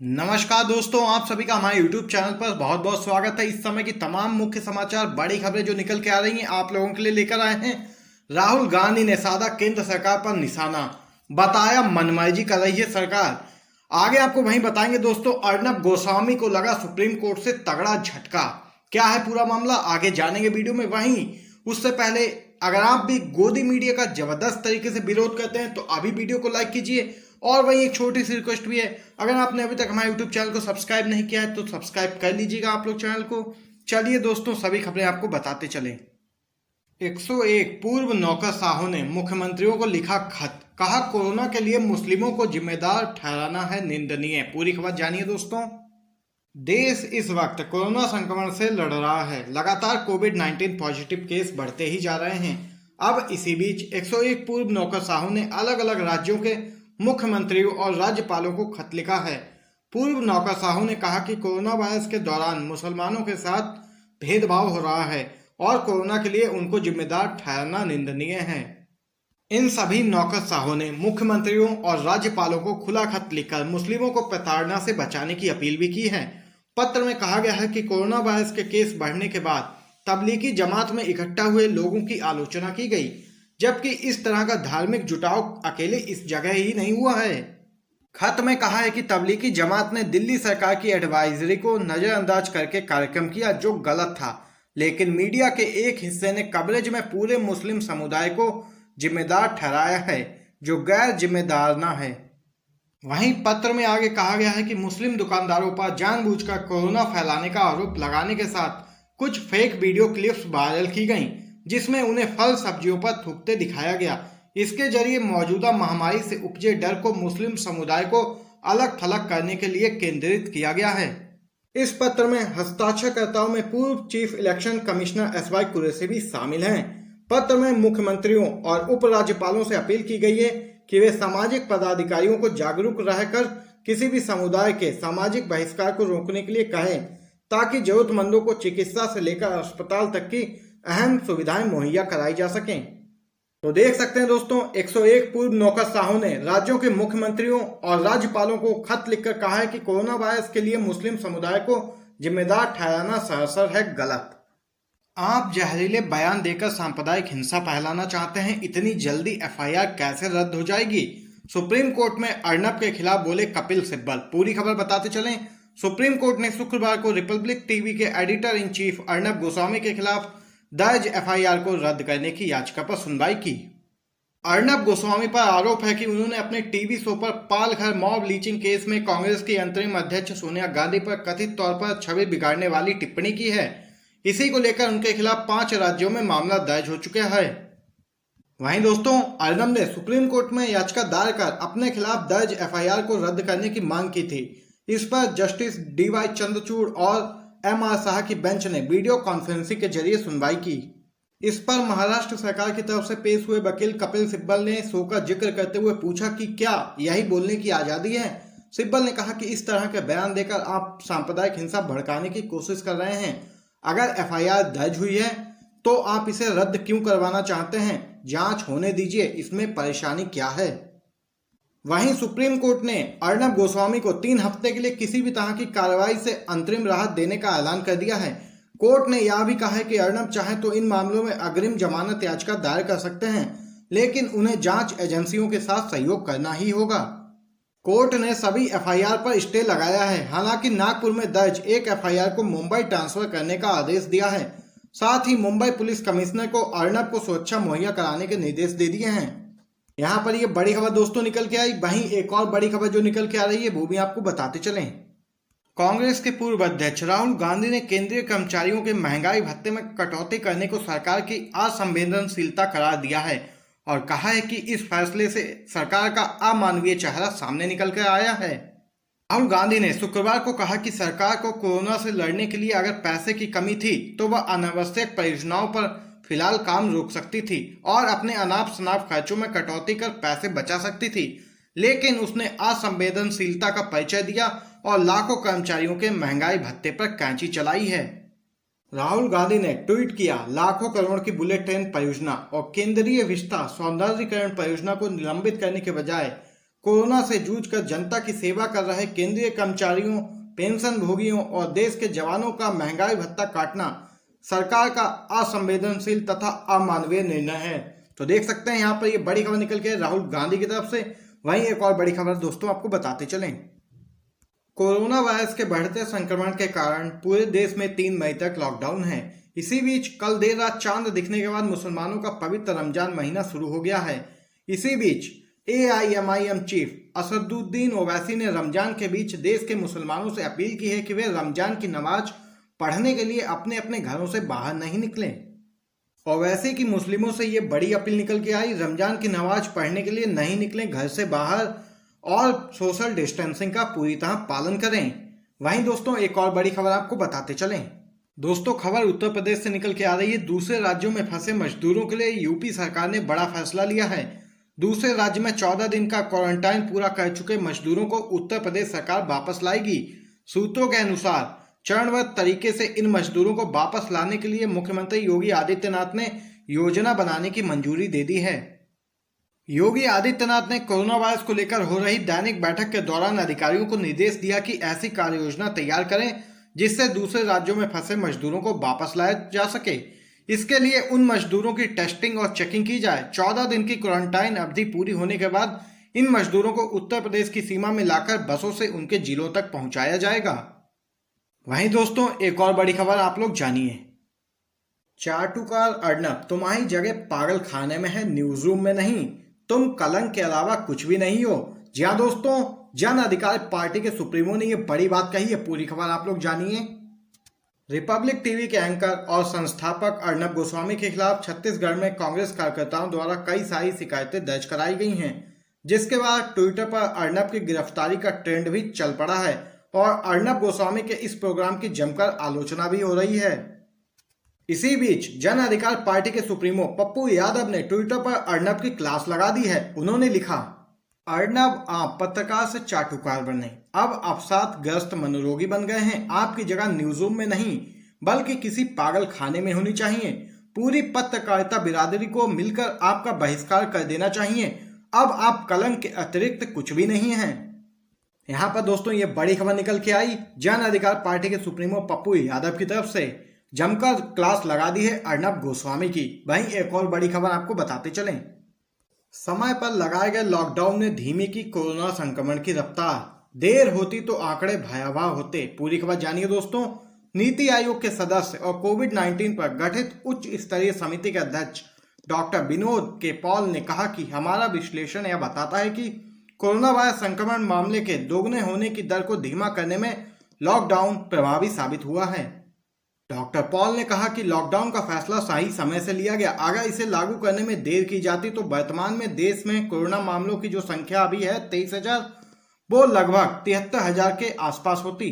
नमस्कार दोस्तों, आप सभी का हमारे YouTube चैनल पर बहुत बहुत स्वागत है। इस समय की तमाम मुख्य समाचार, बड़ी खबरें जो निकल के आ रही हैं आप लोगों के लिए लेकर आए हैं। राहुल गांधी ने साधा केंद्र सरकार पर निशाना, बताया मनमर्जी कर रही है सरकार। आगे आपको वहीं बताएंगे दोस्तों। अर्नब गोस्वामी को लगा सुप्रीम कोर्ट से तगड़ा झटका, क्या है पूरा मामला आगे जानेंगे वीडियो में। वहीं उससे पहले अगर आप भी गोदी मीडिया का जबरदस्त तरीके से विरोध करते हैं तो अभी वीडियो को लाइक कीजिए। और वही एक छोटी सी रिक्वेस्ट भी है, अगर आपने अभी तक हमारे यूट्यूब चैनल को सब्सक्राइब नहीं किया है तो सब्सक्राइब कर लीजिएगा आप लोग चैनल को। चलिए दोस्तों, सभी खबरें आपको बताते चलें। 101 पूर्व नौकरशाहों ने मुख्यमंत्रियों को लिखा खत, कहा कोरोना के लिए मुस्लिमों को जिम्मेदार ठहराना है निंदनीय। पूरी खबर जानिए दोस्तों। देश इस वक्त कोरोना संक्रमण से लड़ रहा है। लगातार कोविड-19 पॉजिटिव केस बढ़ते ही जा रहे हैं। अब इसी बीच 101 पूर्व नौकरशाहों ने अलग अलग राज्यों के मुख्यमंत्रियों और राज्यपालों को खत लिखा है। पूर्व नौकरशाहों ने कहा कि कोरोना वायरस के दौरान मुसलमानों के साथ भेदभाव हो रहा है और कोरोना के लिए उनको जिम्मेदार ठहराना निंदनीय है। इन सभी नौकरशाहों ने मुख्यमंत्रियों और राज्यपालों को खुला खत लिखकर मुस्लिमों को प्रताड़ना से बचाने की अपील भी की है। पत्र में कहा गया है कि कोरोना वायरस के केस बढ़ने के बाद तबलीगी जमात में इकट्ठा हुए लोगों की आलोचना की गई, जबकि इस तरह का धार्मिक जुटाव अकेले इस जगह ही नहीं हुआ है। खत में कहा है कि तबलीगी जमात ने दिल्ली सरकार की एडवाइजरी को नजरअंदाज करके कार्यक्रम किया जो गलत था, लेकिन मीडिया के एक हिस्से ने कवरेज में पूरे मुस्लिम समुदाय को जिम्मेदार ठहराया है, जो गैर जिम्मेदाराना है। वहीं पत्र में आगे कहा गया है कि मुस्लिम दुकानदारों पर जानबूझकर कोरोना फैलाने का आरोप लगाने के साथ कुछ फेक वीडियो क्लिप्स वायरल की गईं, जिसमें उन्हें फल सब्जियों पर थूकते दिखाया गया। इसके जरिए मौजूदा महामारी से उपजे डर को मुस्लिम समुदाय को अलग थलग करने के लिए केंद्रित किया गया है। इस पत्र में हस्ताक्षरकर्ताओं में पूर्व chief election commissioner SY Qureshi भी शामिल हैं। पत्र में मुख्यमंत्रियों और उपराज्यपालों से अपील की गई है कि वे सामाजिक पदाधिकारियों को जागरूक रहकर किसी भी समुदाय के सामाजिक बहिष्कार को रोकने के लिए कहें, ताकि जरूरतमंदों को चिकित्सा से लेकर अस्पताल तक की अहम सुविधाएं मुहैया कराई जा सकें। तो देख सकते हैं दोस्तों, 101 पूर्व नौकरशाहों ने राज्यों के मुख्यमंत्रियों और राज्यपालों को खत लिखकर कहा है कि कोरोना वायरस के लिए मुस्लिम समुदाय को जिम्मेदार ठहराना सरासर है गलत। आप जहरीले बयान देकर सांप्रदायिक हिंसा फैलाना चाहते हैं, इतनी जल्दी FIR कैसे रद्द हो जाएगी? सुप्रीम कोर्ट में अर्नब के खिलाफ बोले कपिल सिब्बल। पूरी खबर बताते चलें। सुप्रीम कोर्ट ने शुक्रवार को रिपब्लिक टीवी के editor in chief Arnab Goswami के खिलाफ दर्ज FIR को रद्द करने की याचिका पर सुनवाई की। अर्नब गोस्वामी पर आरोप है कि उन्होंने अपने टीवी शो पर पालघर मॉब लीचिंग केस में कांग्रेस की अंतरिम अध्यक्ष सोनिया गांधी पर कथित तौर पर छवि बिगाड़ने वाली टिप्पणी की है। इसी को लेकर उनके खिलाफ 5 राज्यों में मामला दर्ज हो चुका है। वहीं दोस्तों, अर्नब ने सुप्रीम कोर्ट में याचिका दायर कर अपने खिलाफ दर्ज FIR को रद्द करने की मांग की थी। इस पर जस्टिस DY चंद्रचूड़ और MR शाह की बेंच ने वीडियो कॉन्फ्रेंसिंग के जरिए सुनवाई की। इस पर महाराष्ट्र सरकार की तरफ से पेश हुए वकील कपिल सिब्बल ने शो का जिक्र करते हुए पूछा कि क्या यही बोलने की आजादी है। सिब्बल ने कहा कि इस तरह के बयान देकर आप सांप्रदायिक हिंसा भड़काने की कोशिश कर रहे हैं। अगर FIR दर्ज हुई है तो आप इसे रद्द क्यों करवाना चाहते हैं? जांच होने दीजिए, इसमें परेशानी क्या है? वहीं सुप्रीम कोर्ट ने अर्नब गोस्वामी को 3 हफ्ते के लिए किसी भी तरह की कार्रवाई से अंतरिम राहत देने का ऐलान कर दिया है। कोर्ट ने यह भी कहा है कि अर्नब चाहे तो इन मामलों में अग्रिम जमानत याचिका दायर कर सकते हैं, लेकिन उन्हें जांच एजेंसियों के साथ सहयोग करना ही होगा। कोर्ट ने सभी FIR पर स्टे लगाया है। हालांकि नागपुर में दर्ज एक FIR को मुंबई ट्रांसफर करने का आदेश दिया है। साथ ही मुंबई पुलिस कमिश्नर को अर्नब को सुरक्षा मुहैया कराने के निर्देश दे दिए हैं। यहाँ पर ये बड़ी खबर दोस्तों निकल के आई। वहीं एक और बड़ी खबर जो निकल के आ रही है वो भी आपको बताते चलें। कांग्रेस के पूर्व अध्यक्ष राहुल गांधी ने केंद्रीय कर्मचारियों के महंगाई भत्ते में कटौती करने को सरकार की असंवेदनशीलता करार दिया है और कहा है कि इस फैसले से सरकार का अमानवीय चेहरा सामने निकल कर आया है। राहुल गांधी ने शुक्रवार को कहा कि सरकार को कोरोना से लड़ने के लिए अगर पैसे की कमी थी तो वह अनावश्यक परियोजनाओं पर फिलहाल काम रोक सकती थी और अपने अनाप शनाप खर्चों में कटौती कर पैसे बचा सकती थी, लेकिन उसने असंवेदनशीलता का परिचय दिया और लाखों कर्मचारियों के महंगाई भत्ते पर कैंची चलाई है। राहुल गांधी ने ट्वीट किया, लाखों करोड़ की बुलेट ट्रेन परियोजना और केंद्रीय विस्ता सौंदर्यीकरण परियोजना को निलंबित करने के बजाय कोरोना से जूझकर जनता की सेवा कर रहे केंद्रीय कर्मचारियों, पेंशन भोगियों और देश के जवानों का महंगाई भत्ता काटना सरकार का असंवेदनशील तथा अमानवीय निर्णय है। तो देख सकते हैं यहाँ पर ये बड़ी खबर निकल के राहुल गांधी की तरफ से। वहीं एक और बड़ी खबर दोस्तों आपको बताते चलें। कोरोना वायरस के बढ़ते संक्रमण के कारण पूरे देश में 3 मई तक लॉकडाउन है। इसी बीच कल देर रात चांद दिखने के बाद मुसलमानों का पवित्र रमजान महीना शुरू हो गया है। इसी बीच AIMIM चीफ असदुद्दीन ओवैसी ने रमजान के बीच देश के मुसलमानों से अपील की है कि वे रमजान की नमाज पढ़ने के लिए अपने अपने घरों से बाहर नहीं निकलें। ओवैसी की मुस्लिमों से ये बड़ी अपील निकल के आई, रमजान की नमाज पढ़ने के लिए नहीं निकलें घर से बाहर और सोशल डिस्टेंसिंग का पूरी तरह पालन करें। वहीं दोस्तों एक और बड़ी खबर आपको बताते चलें। दोस्तों खबर उत्तर प्रदेश से निकल के आ रही है। दूसरे राज्यों में फंसे मजदूरों के लिए यूपी सरकार ने बड़ा फैसला लिया है। दूसरे राज्य में 14 दिन का क्वारंटाइन पूरा कर चुके मजदूरों को उत्तर प्रदेश सरकार वापस लाएगी। सूत्रों के अनुसार चरणबद्ध तरीके से इन मजदूरों को वापस लाने के लिए मुख्यमंत्री योगी आदित्यनाथ ने योजना बनाने की मंजूरी दे दी है। योगी आदित्यनाथ ने कोरोना वायरस को लेकर हो रही दैनिक बैठक के दौरान अधिकारियों को निर्देश दिया कि ऐसी कार्य योजना तैयार करें जिससे दूसरे राज्यों में फंसे मजदूरों को वापस लाया जा सके। इसके लिए उन मजदूरों की टेस्टिंग और चेकिंग की जाए। 14 दिन की क्वारंटाइन अवधि पूरी होने के बाद इन मजदूरों को उत्तर प्रदेश की सीमा में लाकर बसों से उनके जिलों तक पहुंचाया जाएगा। वहीं दोस्तों एक और बड़ी खबर आप लोग जानिए। चाटुकार अर्नब तुम्हारी जगह पागल खाने में है, न्यूज रूम में नहीं। तुम कलंक के अलावा कुछ भी नहीं हो। जी हाँ दोस्तों, जन अधिकार पार्टी के सुप्रीमो ने यह बड़ी बात कही है। पूरी खबर आप लोग जानिए। रिपब्लिक टीवी के एंकर और संस्थापक अर्नब गोस्वामी के खिलाफ छत्तीसगढ़ में कांग्रेस कार्यकर्ताओं द्वारा कई सारी शिकायतें दर्ज कराई गई हैं, जिसके बाद ट्विटर पर अर्नब की गिरफ्तारी का ट्रेंड भी चल पड़ा है और अर्नब गोस्वामी के इस प्रोग्राम की जमकर आलोचना भी हो रही है। इसी बीच जन अधिकार पार्टी के सुप्रीमो पप्पू यादव ने ट्विटर पर अर्नब की क्लास लगा दी है। उन्होंने लिखा, अर्नब आप पत्रकार से चाटुकार बने, अब अवसाद ग्रस्त मनोरोगी बन गए हैं। आपकी जगह न्यूज रूम में नहीं बल्कि किसी पागल खाने में होनी चाहिए। पूरी पत्रकारिता बिरादरी को मिलकर आपका बहिष्कार कर देना चाहिए। अब आप कलंक के अतिरिक्त कुछ भी नहीं हैं। यहाँ पर दोस्तों ये बड़ी खबर निकल के आई जन अधिकार पार्टी के सुप्रीमो पप्पू यादव की तरफ से जमकर क्लास लगा दी है अर्नब गोस्वामी की। वहीं एक और बड़ी खबर आपको बताते चलें। समय पर लगाए गए लॉकडाउन ने धीमी की कोरोना संक्रमण की रफ्तार। देर होती तो आंकड़े भयावह होते। पूरी खबर जानिए दोस्तों। नीति आयोग के सदस्य और कोविड-19 पर गठित उच्च स्तरीय समिति के अध्यक्ष डॉक्टर विनोद के पॉल ने कहा कि हमारा विश्लेषण यह बताता है कि कोरोना वायरस संक्रमण मामले के दोगुने होने की दर को धीमा करने में लॉकडाउन प्रभावी साबित हुआ है। डॉक्टर पॉल ने कहा कि लॉकडाउन का फैसला सही समय से लिया गया। अगर इसे लागू करने में देर की जाती तो वर्तमान में देश में कोरोना मामलों की जो संख्या अभी है 23,000, वो लगभग 73,000 के आसपास होती।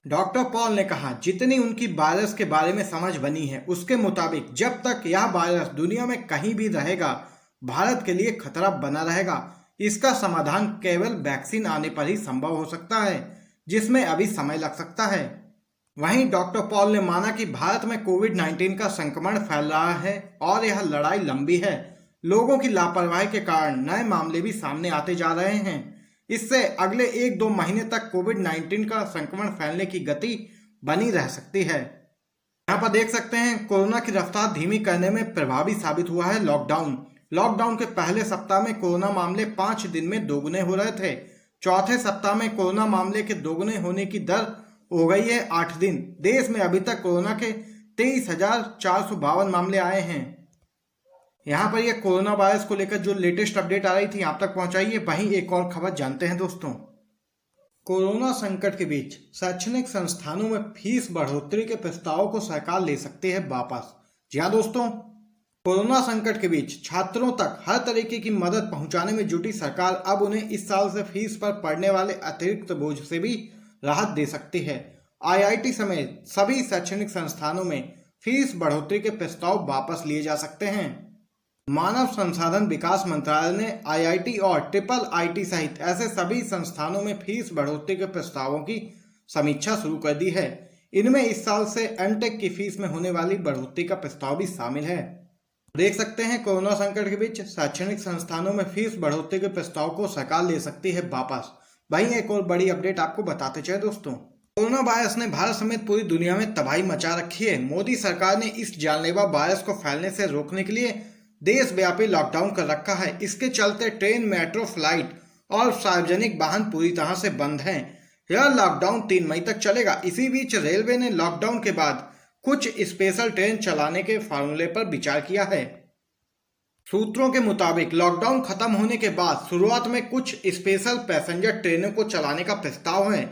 डॉक्टर पॉल ने कहा जितनी उनकी वायरस के बारे में समझ बनी है उसके मुताबिक जब तक यह वायरस दुनिया में कहीं भी रहेगा भारत के लिए खतरा बना रहेगा। इसका समाधान केवल वैक्सीन आने पर ही संभव हो सकता है, जिसमें अभी समय लग सकता है। वहीं डॉक्टर पॉल ने माना कि भारत में कोविड-19 का संक्रमण फैल रहा है और यह लड़ाई लंबी है। लोगों की लापरवाही के कारण नए मामले भी सामने आते जा रहे हैं। इससे अगले 1-2 महीने तक कोविड-19 का संक्रमण फैलने की गति बनी रह सकती है। यहाँ पर देख सकते हैं कोरोना की रफ्तार धीमी करने में प्रभावी साबित हुआ है लॉकडाउन के पहले सप्ताह में कोरोना मामले 5 दिन में दोगुने हो रहे थे। चौथे सप्ताह में कोरोना मामले के दोगुने होने की दर हो गई है 8 दिन। देश में अभी तक कोरोना के 23,452 मामले आए हैं। यहाँ पर ये कोरोना वायरस को लेकर जो लेटेस्ट अपडेट आ रही थी आप तक पहुंचाइए। वहीं एक और खबर जानते हैं दोस्तों। कोरोना संकट के बीच शैक्षणिक संस्थानों में फीस बढ़ोतरी के प्रस्तावों को सरकार ले सकती है वापस। जी हाँ दोस्तों, कोरोना संकट के बीच छात्रों तक हर तरीके की मदद पहुंचाने में जुटी सरकार अब उन्हें इस साल से फीस पर पड़ने वाले अतिरिक्त बोझ से भी राहत दे सकती है। IIT समेत सभी शैक्षणिक संस्थानों में फीस बढ़ोतरी के प्रस्ताव वापस लिए जा सकते हैं। मानव संसाधन विकास मंत्रालय ने IIT और IIIT सहित ऐसे सभी संस्थानों में फीस बढ़ोतरी के प्रस्तावों की समीक्षा शुरू कर दी है। इनमें इस साल से एमटेक की फीस में होने वाली बढ़ोतरी का प्रस्ताव भी शामिल है। देख सकते हैं कोरोना संकट के बीच शैक्षणिक संस्थानों में फीस बढ़ोतरी के प्रस्ताव को सरकार ले सकती है वापस। वहीं एक और बड़ी अपडेट आपको बताते चले दोस्तों, कोरोना वायरस ने भारत समेत पूरी दुनिया में तबाही मचा रखी है। मोदी सरकार ने इस जानलेवा वायरस को फैलने से रोकने के लिए देशव्यापी लॉकडाउन कर रखा है। इसके चलते ट्रेन, मेट्रो, फ्लाइट और सार्वजनिक वाहन पूरी तरह से बंद हैं। यह लॉकडाउन 3 मई तक चलेगा। इसी बीच रेलवे ने लॉकडाउन के बाद कुछ स्पेशल ट्रेन चलाने के फार्मूले पर विचार किया है। सूत्रों के मुताबिक लॉकडाउन खत्म होने के बाद शुरुआत में कुछ स्पेशल पैसेंजर ट्रेनों को चलाने का प्रस्ताव है।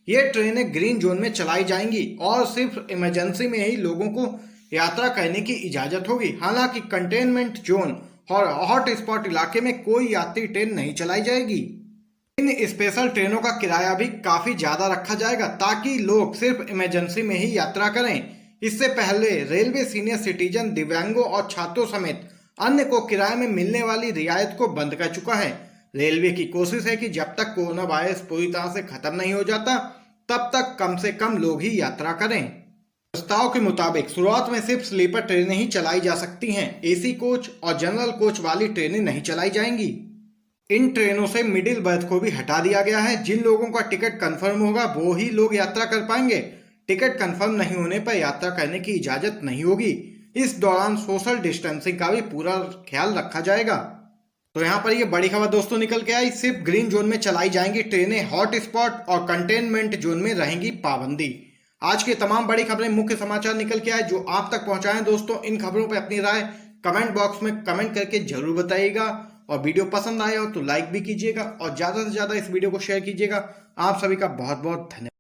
ये ट्रेनें ग्रीन जोन में चलाई जाएंगी और सिर्फ इमरजेंसी में ही लोगों को यात्रा करने की इजाजत होगी। हालांकि कंटेनमेंट जोन और हॉट स्पॉट इलाके में कोई यात्री ट्रेन नहीं चलाई जाएगी। इन स्पेशल ट्रेनों का किराया भी काफी ज्यादा रखा जाएगा ताकि लोग सिर्फ इमरजेंसी में ही यात्रा करें। इससे पहले रेलवे सीनियर सिटीजन, दिव्यांगों और छात्रों समेत अन्य को किराए में मिलने वाली रियायत को बंद कर चुका है। रेलवे की कोशिश है कि जब तक कोरोना वायरस पूरी तरह से खत्म नहीं हो जाता तब तक कम से कम लोग ही यात्रा करें। प्रस्ताव के मुताबिक शुरुआत में सिर्फ स्लीपर ट्रेनें ही चलाई जा सकती हैं। एसी कोच और जनरल कोच वाली ट्रेनें नहीं चलाई जाएंगी। इन ट्रेनों से मिडिल बर्थ को भी हटा दिया गया है। जिन लोगों का टिकट कंफर्म होगा वो ही लोग यात्रा कर पाएंगे। टिकट कंफर्म नहीं होने पर यात्रा करने की इजाजत नहीं होगी। इस दौरान सोशल डिस्टेंसिंग का भी पूरा ख्याल रखा जाएगा। तो यहाँ पर ये बड़ी खबर दोस्तों निकल के आई, सिर्फ ग्रीन जोन में चलाई जाएंगी ट्रेनें, हॉट स्पॉट और कंटेनमेंट जोन में रहेंगी पाबंदी। आज की तमाम बड़ी खबरें, मुख्य समाचार निकल के आए जो आप तक पहुंचाएं। दोस्तों इन खबरों पर अपनी राय कमेंट बॉक्स में कमेंट करके जरूर बताइएगा और वीडियो पसंद आया हो तो लाइक भी कीजिएगा और ज्यादा से ज्यादा इस वीडियो को शेयर कीजिएगा। आप सभी का बहुत बहुत धन्यवाद।